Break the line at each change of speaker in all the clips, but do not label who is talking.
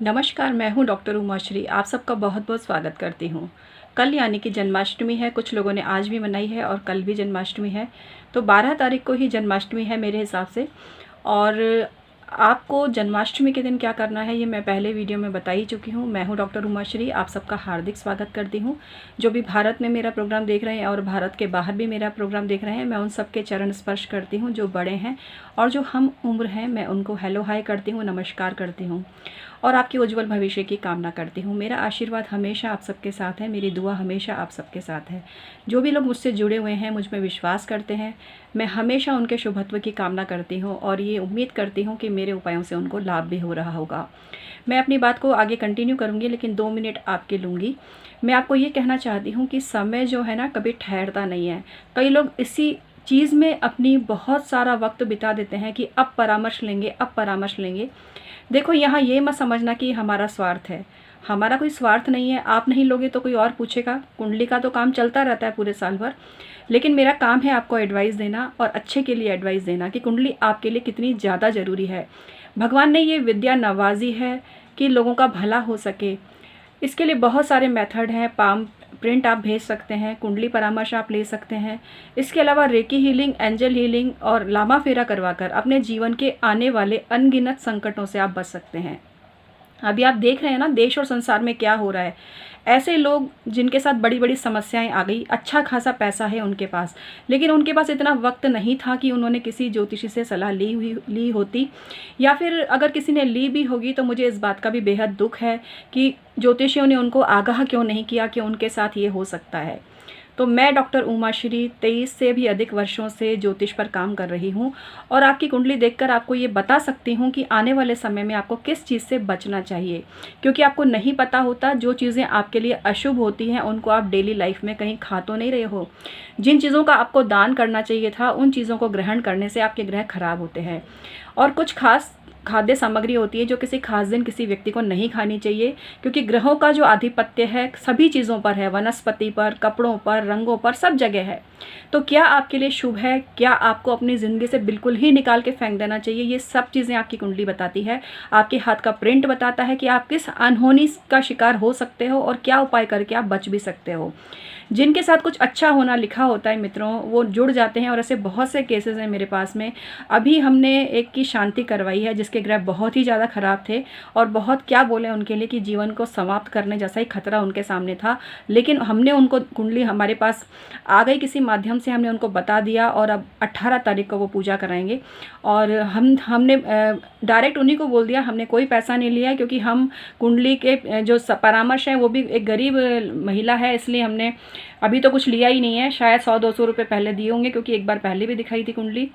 नमस्कार, मैं हूँ डॉक्टर उमाश्री। आप सबका बहुत बहुत स्वागत करती हूँ। कल यानी कि जन्माष्टमी है। कुछ लोगों ने आज भी मनाई है और कल भी जन्माष्टमी है। तो 12 तारीख को ही जन्माष्टमी है मेरे हिसाब से। और आपको जन्माष्टमी के दिन क्या करना है ये मैं पहले वीडियो में बता ही चुकी हूँ। मैं हूँ डॉक्टर उमाश्री। आप सबका हार्दिक स्वागत करती हूँ। जो भी भारत में मेरा प्रोग्राम देख रहे हैं और भारत के बाहर भी मेरा प्रोग्राम देख रहे हैं, मैं उन सबके चरण स्पर्श करती हूँ। जो बड़े हैं और जो हम उम्र हैं, मैं उनको हेलो हाय करती हूँ, नमस्कार करती हूँ और आपके उज्जवल भविष्य की कामना करती हूँ। मेरा आशीर्वाद हमेशा आप सबके साथ है, मेरी दुआ हमेशा आप सबके साथ है। जो भी लोग मुझसे जुड़े हुए हैं, मुझ में विश्वास करते हैं, मैं हमेशा उनके शुभत्व की कामना करती हूँ और ये उम्मीद करती हूँ कि मेरे उपायों से उनको लाभ भी हो रहा होगा। मैं अपनी बात को आगे कंटिन्यू करूँगी, लेकिन 2 मिनट आपके लूँगी। मैं आपको ये कहना चाहती हूँ कि समय जो है ना, कभी ठहरता नहीं है। कई लोग इसी चीज़ में अपनी बहुत सारा वक्त बिता देते हैं कि अब परामर्श लेंगे, अब परामर्श लेंगे। देखो, यहाँ ये मत समझना कि हमारा स्वार्थ है। हमारा कोई स्वार्थ नहीं है। आप नहीं लोगे तो कोई और पूछेगा। कुंडली का तो काम चलता रहता है पूरे साल भर, लेकिन मेरा काम है आपको एडवाइस देना और अच्छे के लिए एडवाइस देना कि कुंडली आपके लिए कितनी ज़्यादा ज़रूरी है। भगवान ने ये विद्या नवाजी है कि लोगों का भला हो सके। इसके लिए बहुत सारे मेथड हैं। पाम प्रिंट आप भेज सकते हैं, कुंडली परामर्श आप ले सकते हैं। इसके अलावा रेकी हीलिंग, एंजल हीलिंग और लामा फेरा करवाकर अपने जीवन के आने वाले अनगिनत संकटों से आप बच सकते हैं। अभी आप देख रहे हैं ना, देश और संसार में क्या हो रहा है। ऐसे लोग जिनके साथ बड़ी बड़ी समस्याएं आ गई, अच्छा खासा पैसा है उनके पास, लेकिन उनके पास इतना वक्त नहीं था कि उन्होंने किसी ज्योतिषी से सलाह ली होती, या फिर अगर किसी ने ली भी होगी तो मुझे इस बात का भी बेहद दुख है कि ज्योतिषियों ने उनको आगाह क्यों नहीं किया कि उनके साथ ये हो सकता है। तो मैं डॉक्टर उमाश्री 23 से भी अधिक वर्षों से ज्योतिष पर काम कर रही हूँ और आपकी कुंडली देखकर आपको ये बता सकती हूँ कि आने वाले समय में आपको किस चीज़ से बचना चाहिए, क्योंकि आपको नहीं पता होता। जो चीज़ें आपके लिए अशुभ होती हैं उनको आप डेली लाइफ में कहीं खा तो नहीं रहे हो। जिन चीज़ों का आपको दान करना चाहिए था, उन चीज़ों को ग्रहण करने से आपके ग्रह खराब होते हैं। और कुछ खास खाद्य सामग्री होती है जो किसी खास दिन किसी व्यक्ति को नहीं खानी चाहिए, क्योंकि ग्रहों का जो आधिपत्य है सभी चीज़ों पर है, वनस्पति पर, कपड़ों पर, रंगों पर, सब जगह है। तो क्या आपके लिए शुभ है, क्या आपको अपनी ज़िंदगी से बिल्कुल ही निकाल के फेंक देना चाहिए, ये सब चीज़ें आपकी कुंडली बताती है। आपके हाथ का प्रिंट बताता है कि आप किस अनहोनी का शिकार हो सकते हो और क्या उपाय करके आप बच भी सकते हो। जिनके साथ कुछ अच्छा होना लिखा होता है मित्रों, वो जुड़ जाते हैं और ऐसे बहुत से केसेस हैं मेरे पास में। अभी हमने एक की शांति करवाई है जिसके ग्रह बहुत ही ज़्यादा ख़राब थे और बहुत क्या बोले उनके लिए कि जीवन को समाप्त करने जैसा ही खतरा उनके सामने था, लेकिन हमने उनको कुंडली हमारे पास आ गई, किसी माध्यम से हमने उनको बता दिया और अब 18 तारीख को वो पूजा कराएंगे। और हमने डायरेक्ट उन्हीं को बोल दिया, हमने कोई पैसा नहीं लिया, क्योंकि हम कुंडली के जो परामर्श हैं वो भी एक गरीब महिला है, इसलिए हमने अभी तो कुछ लिया ही नहीं है। शायद 100-200 रुपये पहले दिए होंगे, क्योंकि एक बार पहले भी दिखाई थी कुंडली।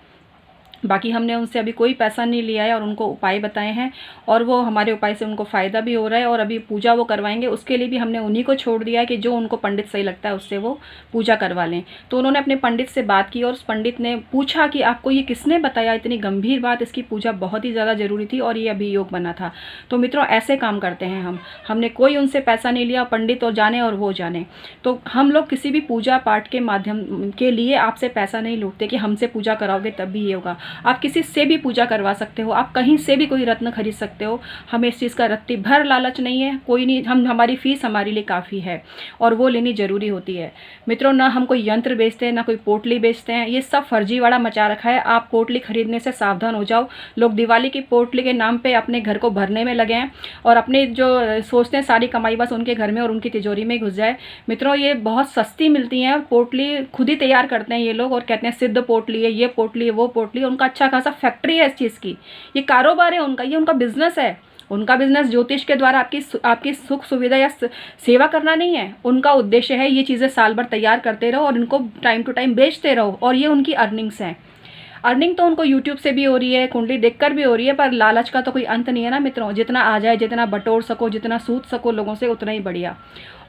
बाकी हमने उनसे अभी कोई पैसा नहीं लिया है और उनको उपाय बताए हैं और वो हमारे उपाय से उनको फ़ायदा भी हो रहा है। और अभी पूजा वो करवाएंगे, उसके लिए भी हमने उन्हीं को छोड़ दिया है कि जो उनको पंडित सही लगता है उससे वो पूजा करवा लें। तो उन्होंने अपने पंडित से बात की और उस पंडित ने पूछा कि आपको ये किसने बताया, इतनी गंभीर बात, इसकी पूजा बहुत ही ज़्यादा ज़रूरी थी और ये अभी योग बना था। तो मित्रों, ऐसे काम करते हैं हमने कोई उनसे पैसा नहीं लिया, पंडित और जाने और वो जाने। तो हम लोग किसी भी पूजा पाठ के माध्यम के लिए आपसे पैसा नहीं लूटते कि हमसे पूजा कराओगे तब भी ये होगा। आप किसी से भी पूजा करवा सकते हो, आप कहीं से भी कोई रत्न खरीद सकते हो। हमें इस चीज़ का रत्ती भर लालच नहीं है, कोई नहीं। हमारी फीस हमारे लिए काफ़ी है और वो लेनी ज़रूरी होती है। मित्रों, ना हम कोई यंत्र बेचते हैं, ना कोई पोटली बेचते हैं, ये सब फर्जीवाड़ा मचा रखा है। आप पोटली खरीदने से सावधान हो जाओ। लोग दिवाली की पोटली के नाम पे अपने घर को भरने में लगे हैं और अपने जो सोचते हैं सारी कमाई बस उनके घर में और उनकी तिजोरी में घुस जाए। मित्रों, ये बहुत सस्ती मिलती हैं और पोटली खुद ही तैयार करते हैं ये लोग और कहते हैं सिद्ध पोटली है, ये पोटली है, वो पोटली है। उनका अच्छा खासा फैक्ट्री है इस चीज़ की, ये कारोबार है उनका, ये उनका बिजनेस है। उनका बिजनेस ज्योतिष के द्वारा आपकी सुख सुविधा या सेवा करना नहीं है। उनका उद्देश्य है ये चीज़ें साल भर तैयार करते रहो और इनको टाइम टू टाइम बेचते रहो, और ये उनकी अर्निंग्स हैं। अर्निंग तो उनको यूट्यूब से भी हो रही है, कुंडली देखकर भी हो रही है, पर लालच का तो कोई अंत नहीं है ना मित्रों। जितना आ जाए, जितना बटोर सको, जितना सूद सको लोगों से, उतना ही बढ़िया।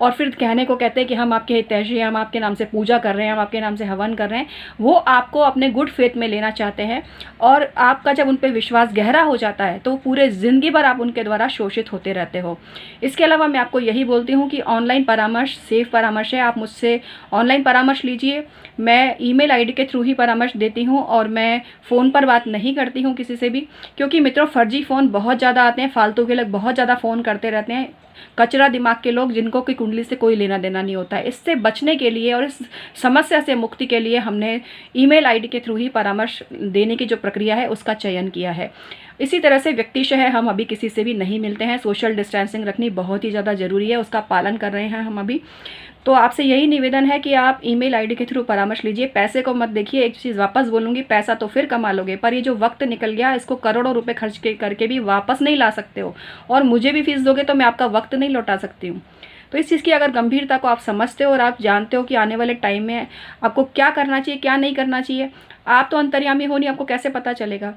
और फिर कहने को कहते हैं कि हम आपके हितैषी हैं, हम आपके नाम से पूजा कर रहे हैं, हम आपके नाम से हवन कर रहे हैं। वो आपको अपने गुड फेथ में लेना चाहते हैं और आपका जब उन पर विश्वास गहरा हो जाता है तो पूरे ज़िंदगी भर आप उनके द्वारा शोषित होते रहते हो। इसके अलावा मैं आपको यही बोलती हूँ कि ऑनलाइन परामर्श सेफ परामर्श है। आप मुझसे ऑनलाइन परामर्श लीजिए। मैं ईमेल आईडी के थ्रू ही परामर्श देती हूँ और मैं मैं फ़ोन पर बात नहीं करती हूँ किसी से भी, क्योंकि मित्रों फर्जी फ़ोन बहुत ज़्यादा आते हैं, फालतू के लोग बहुत ज़्यादा फ़ोन करते रहते हैं, कचरा दिमाग के लोग जिनको कि कुंडली से कोई लेना देना नहीं होता है। इससे बचने के लिए और इस समस्या से मुक्ति के लिए हमने ईमेल आईडी के थ्रू ही परामर्श देने की जो प्रक्रिया है उसका चयन किया है। इसी तरह से व्यक्तिशः हम अभी किसी से भी नहीं मिलते हैं, सोशल डिस्टेंसिंग रखनी बहुत ही ज़्यादा ज़रूरी है, उसका पालन कर रहे हैं हम अभी। तो आपसे यही निवेदन है कि आप ईमेल आईडी के थ्रू परामर्श लीजिए, पैसे को मत देखिए। एक चीज़ वापस बोलूँगी, पैसा तो फिर कमा लोगे, पर ये जो वक्त निकल गया इसको करोड़ों रुपए खर्च करके भी वापस नहीं ला सकते हो, और मुझे भी फीस दोगे तो मैं आपका वक्त नहीं लौटा सकती हूँ। तो इस चीज़ की अगर गंभीरता को आप समझते हो और आप जानते हो कि आने वाले टाइम में आपको क्या करना चाहिए क्या नहीं करना चाहिए, आप तो अंतर्यामी हो नहीं, आपको कैसे पता चलेगा।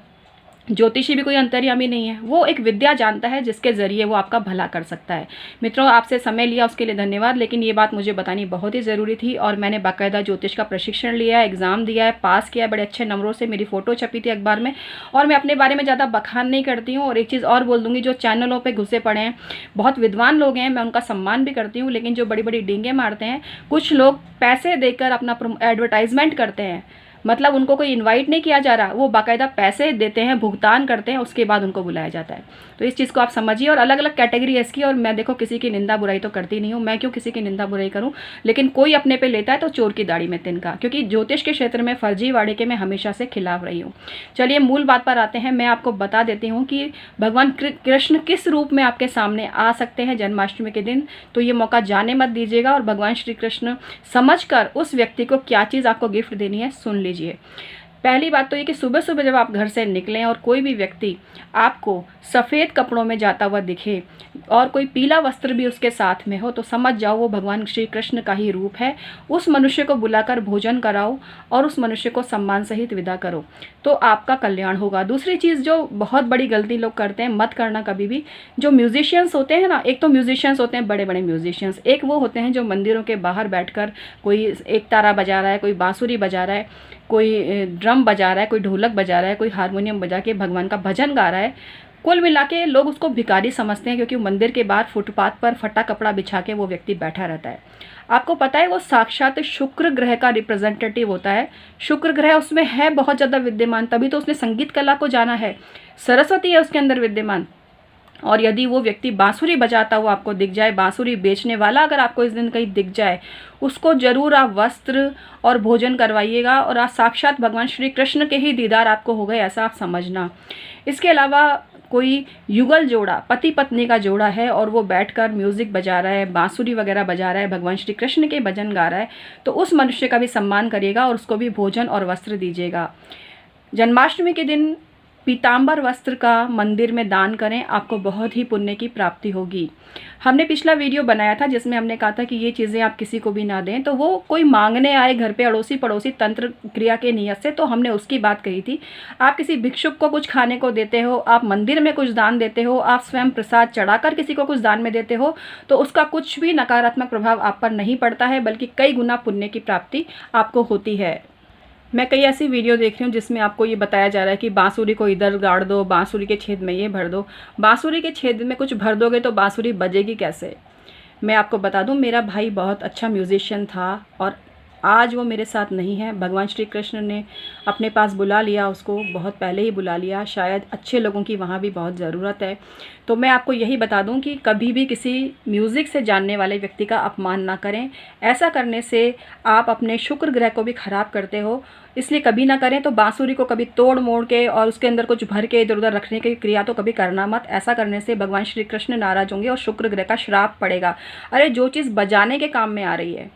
ज्योतिषी भी कोई अंतर्यामी नहीं है, वो एक विद्या जानता है जिसके ज़रिए वो आपका भला कर सकता है। मित्रों, आपसे समय लिया उसके लिए धन्यवाद, लेकिन ये बात मुझे बतानी बहुत ही ज़रूरी थी और मैंने बाकायदा ज्योतिष का प्रशिक्षण लिया है, एग्ज़ाम दिया है, पास किया है बड़े अच्छे नंबरों से, मेरी फ़ोटो छपी थी अखबार में। और मैं अपने बारे में ज़्यादा बखान नहीं करती हूँ। और एक चीज़ और बोल दूँगी, जो चैनलों पर घुसे पड़े हैं, बहुत विद्वान लोग हैं, मैं उनका सम्मान भी करती हूँ, लेकिन जो बड़ी बड़ी डींगे मारते हैं, कुछ लोग पैसे देकर अपना एडवर्टाइजमेंट करते हैं, मतलब उनको कोई इनवाइट नहीं किया जा रहा, वो बाकायदा पैसे देते हैं, भुगतान करते हैं, उसके बाद उनको बुलाया जाता है। तो इस चीज़ को आप समझिए। और अलग अलग कैटेगरी है इसकी, और मैं देखो किसी की निंदा बुराई तो करती नहीं हूँ, मैं क्यों किसी की निंदा बुराई करूँ, लेकिन कोई अपने पे लेता है तो चोर की दाढ़ी में तिनका, क्योंकि ज्योतिष के क्षेत्र में फर्जीवाड़े के मैं हमेशा से खिलाफ रही हूँ। चलिए मूल बात पर आते हैं, मैं आपको बता देती हूँ कि भगवान कृष्ण किस रूप में आपके सामने आ सकते हैं जन्माष्टमी के दिन। तो ये मौका जाने मत दीजिएगा, और भगवान श्री कृष्ण समझकर उस व्यक्ति को क्या चीज़ आपको गिफ्ट देनी है सुन लीजिए। पहली बात तो ये कि सुबह सुबह जब आप घर से निकलें और कोई भी व्यक्ति आपको सफ़ेद कपड़ों में जाता हुआ दिखे और कोई पीला वस्त्र भी उसके साथ में हो, तो समझ जाओ वो भगवान श्री कृष्ण का ही रूप है। उस मनुष्य को बुलाकर भोजन कराओ और उस मनुष्य को सम्मान सहित विदा करो, तो आपका कल्याण होगा। दूसरी चीज़ जो बहुत बड़ी गलती लोग करते हैं, मत करना कभी भी। जो म्यूजिशियंस होते हैं ना, एक तो म्यूजिशियंस होते हैं बड़े बड़े म्यूजिशियंस, एक वो होते हैं जो मंदिरों के बाहर बैठकर कोई एक तारा बजा रहा है, कोई बांसुरी बजा रहा है, कोई ड्रम बजा रहा है, कोई ढोलक बजा रहा है, कोई हारमोनियम बजा के भगवान का भजन गा रहा है। कुल मिला के लोग उसको भिखारी समझते हैं, क्योंकि मंदिर के बाहर फुटपाथ पर फटा कपड़ा बिछा के वो व्यक्ति बैठा रहता है। आपको पता है वो साक्षात शुक्र ग्रह का रिप्रेजेंटेटिव होता है। शुक्र ग्रह उसमें है बहुत ज़्यादा विद्यमान, तभी तो उसने संगीत कला को जाना है। सरस्वती है उसके अंदर विद्यमान। और यदि वो व्यक्ति बांसुरी बजाता हुआ आपको दिख जाए, बांसुरी बेचने वाला अगर आपको इस दिन कहीं दिख जाए, उसको जरूर आप वस्त्र और भोजन करवाइएगा, और आज साक्षात भगवान श्री कृष्ण के ही दीदार आपको हो गए, ऐसा आप समझना। इसके अलावा कोई युगल जोड़ा, पति पत्नी का जोड़ा है, और वो बैठकर म्यूज़िक बजा रहा है, बांसुरी वगैरह बजा रहा है, भगवान श्री कृष्ण के भजन गा रहा है, तो उस मनुष्य का भी सम्मान करिएगा और उसको भी भोजन और वस्त्र दीजिएगा। जन्माष्टमी के दिन पीताम्बर वस्त्र का मंदिर में दान करें, आपको बहुत ही पुण्य की प्राप्ति होगी। हमने पिछला वीडियो बनाया था जिसमें हमने कहा था कि ये चीज़ें आप किसी को भी ना दें, तो वो कोई मांगने आए घर पे अड़ोसी पड़ोसी तंत्र क्रिया के नियत से, तो हमने उसकी बात कही थी। आप किसी भिक्षुक को कुछ खाने को देते हो, आप मंदिर में कुछ दान देते हो, आप स्वयं प्रसाद चढ़ाकर किसी को कुछ दान में देते हो, तो उसका कुछ भी नकारात्मक प्रभाव आप पर नहीं पड़ता है, बल्कि कई गुना पुण्य की प्राप्ति आपको होती है। मैं कई ऐसी वीडियो देख रही हूँ जिसमें आपको ये बताया जा रहा है कि बांसुरी को इधर गाड़ दो, बांसुरी के छेद में ये भर दो। बांसुरी के छेद में कुछ भर दोगे तो बांसुरी बजेगी कैसे? मैं आपको बता दूँ, मेरा भाई बहुत अच्छा म्यूजिशियन था और आज वो मेरे साथ नहीं है। भगवान श्री कृष्ण ने अपने पास बुला लिया उसको, बहुत पहले ही बुला लिया। शायद अच्छे लोगों की वहाँ भी बहुत ज़रूरत है। तो मैं आपको यही बता दूं कि कभी भी किसी म्यूज़िक से जानने वाले व्यक्ति का अपमान ना करें। ऐसा करने से आप अपने शुक्र ग्रह को भी ख़राब करते हो, इसलिए कभी ना करें। तो बांसुरी को कभी तोड़ मोड़ के और उसके अंदर कुछ भर के इधर उधर रखने की क्रिया तो कभी करना मत। ऐसा करने से भगवान श्री कृष्ण नाराज़ होंगे और शुक्र ग्रह का श्राप पड़ेगा। अरे जो चीज़ बजाने के काम में आ रही है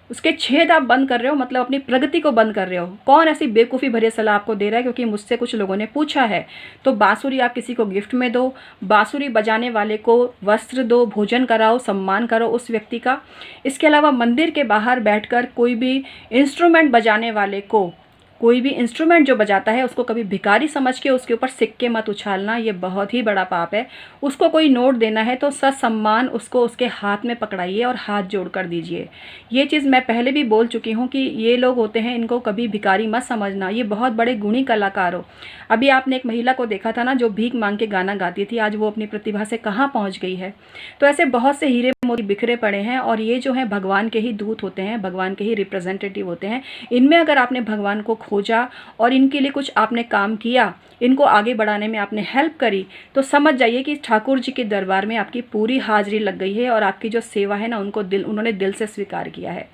उसके छेद आप बंद कर रहे हो, मतलब अपनी प्रगति को बंद कर रहे हो। कौन ऐसी बेवकूफ़ी भरी सलाह आपको दे रहा है? क्योंकि मुझसे कुछ लोगों ने पूछा है। तो बांसुरी आप किसी को गिफ्ट में दो, बांसुरी बजाने वाले को वस्त्र दो, भोजन कराओ, सम्मान करो उस व्यक्ति का। इसके अलावा मंदिर के बाहर बैठकर कोई भी इंस्ट्रूमेंट बजाने वाले को, कोई भी इंस्ट्रूमेंट जो बजाता है उसको कभी भिखारी समझ के उसके ऊपर सिक्के मत उछालना, ये बहुत ही बड़ा पाप है। उसको कोई नोट देना है तो ससम्मान उसको उसके हाथ में पकड़ाइए और हाथ जोड़ कर दीजिए। ये चीज़ मैं पहले भी बोल चुकी हूँ कि ये लोग होते हैं, इनको कभी भिखारी मत समझना, ये बहुत बड़े गुणी कलाकार हो। अभी आपने एक महिला को देखा था ना जो भीख मांग के गाना गाती थी, आज वो अपनी प्रतिभा से कहाँ पहुँच गई है। तो ऐसे बहुत से हीरे मोती बिखरे पड़े हैं और ये जो है भगवान के ही दूत होते हैं, भगवान के ही रिप्रेजेंटेटिव होते हैं। इनमें अगर आपने भगवान को खोजा और इनके लिए कुछ आपने काम किया, इनको आगे बढ़ाने में आपने हेल्प करी, तो समझ जाइए कि ठाकुर जी के दरबार में आपकी पूरी हाजिरी लग गई है और आपकी जो सेवा है ना उन्होंने दिल से स्वीकार किया है।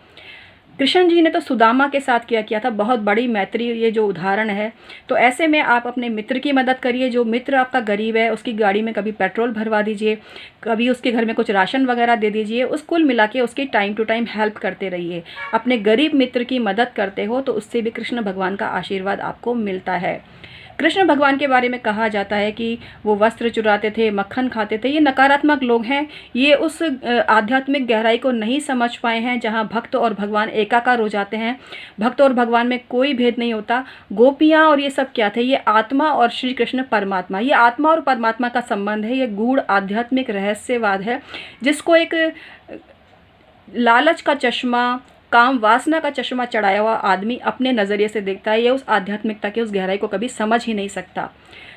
कृष्ण जी ने तो सुदामा के साथ किया था, बहुत बड़ी मैत्री ये जो उदाहरण है। तो ऐसे में आप अपने मित्र की मदद करिए। जो मित्र आपका गरीब है उसकी गाड़ी में कभी पेट्रोल भरवा दीजिए, कभी उसके घर में कुछ राशन वगैरह दे दीजिए। उस कुल मिला के उसकी टाइम टू टाइम हेल्प करते रहिए। अपने गरीब मित्र की मदद करते हो तो उससे भी कृष्ण भगवान का आशीर्वाद आपको मिलता है। कृष्ण भगवान के बारे में कहा जाता है कि वो वस्त्र चुराते थे, मक्खन खाते थे। ये नकारात्मक लोग हैं, ये उस आध्यात्मिक गहराई को नहीं समझ पाए हैं जहाँ भक्त और भगवान एकाकार हो जाते हैं। भक्त और भगवान में कोई भेद नहीं होता। गोपियाँ और ये सब क्या थे, ये आत्मा और श्री कृष्ण परमात्मा, ये आत्मा और परमात्मा का संबंध है। ये गूढ़ आध्यात्मिक रहस्यवाद है जिसको एक लालच का चश्मा, काम वासना का चश्मा चढ़ाया हुआ आदमी अपने नज़रिए से देखता है। ये उस आध्यात्मिकता की उस गहराई को कभी समझ ही नहीं सकता।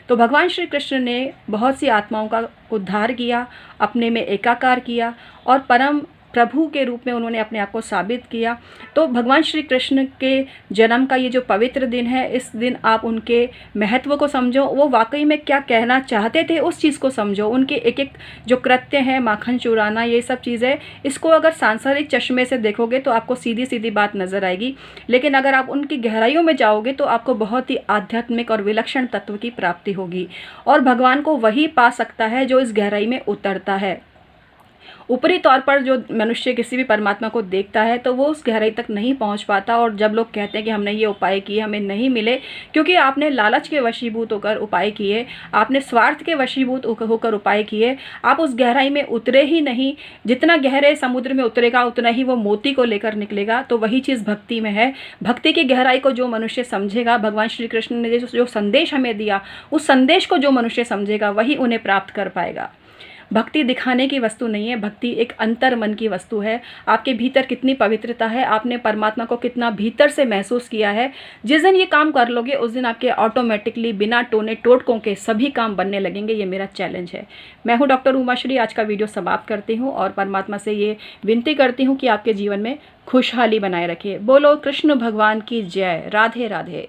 तो भगवान श्री कृष्ण ने बहुत सी आत्माओं का उद्धार किया, अपने में एकाकार किया और परम प्रभु के रूप में उन्होंने अपने आप को साबित किया। तो भगवान श्री कृष्ण के जन्म का ये जो पवित्र दिन है, इस दिन आप उनके महत्व को समझो। वो वाकई में क्या कहना चाहते थे उस चीज़ को समझो। उनके एक एक जो कृत्य हैं, माखन चुराना, ये सब चीज़ें, इसको अगर सांसारिक चश्मे से देखोगे तो आपको सीधी सीधी बात नज़र आएगी। लेकिन अगर आप उनकी गहराइयों में जाओगे तो आपको बहुत ही आध्यात्मिक और विलक्षण तत्व की प्राप्ति होगी। और भगवान को वही पा सकता है जो इस गहराई में उतरता है। ऊपरी तौर पर जो मनुष्य किसी भी परमात्मा को देखता है तो वो उस गहराई तक नहीं पहुंच पाता। और जब लोग कहते हैं कि हमने ये उपाय किए, हमें नहीं मिले, क्योंकि आपने लालच के वशीभूत होकर उपाय किए, आपने स्वार्थ के वशीभूत होकर उपाय किए, आप उस गहराई में उतरे ही नहीं। जितना गहरे समुद्र में उतरेगा उतना ही वो मोती को लेकर निकलेगा। तो वही चीज़ भक्ति में है। भक्ति की गहराई को जो मनुष्य समझेगा, भगवान श्री कृष्ण ने जो संदेश हमें दिया, उस संदेश को जो मनुष्य समझेगा वही उन्हें प्राप्त कर पाएगा। भक्ति दिखाने की वस्तु नहीं है, भक्ति एक अंतर मन की वस्तु है। आपके भीतर कितनी पवित्रता है, आपने परमात्मा को कितना भीतर से महसूस किया है, जिस दिन ये काम कर लोगे उस दिन आपके ऑटोमेटिकली बिना टोने टोटकों के सभी काम बनने लगेंगे। ये मेरा चैलेंज है। मैं हूँ डॉक्टर उमाश्री। आज का वीडियो समाप्त करती हूँ और परमात्मा से ये विनती करती हूँ कि आपके जीवन में खुशहाली बनाए रखे। बोलो कृष्ण भगवान की जय। राधे राधे।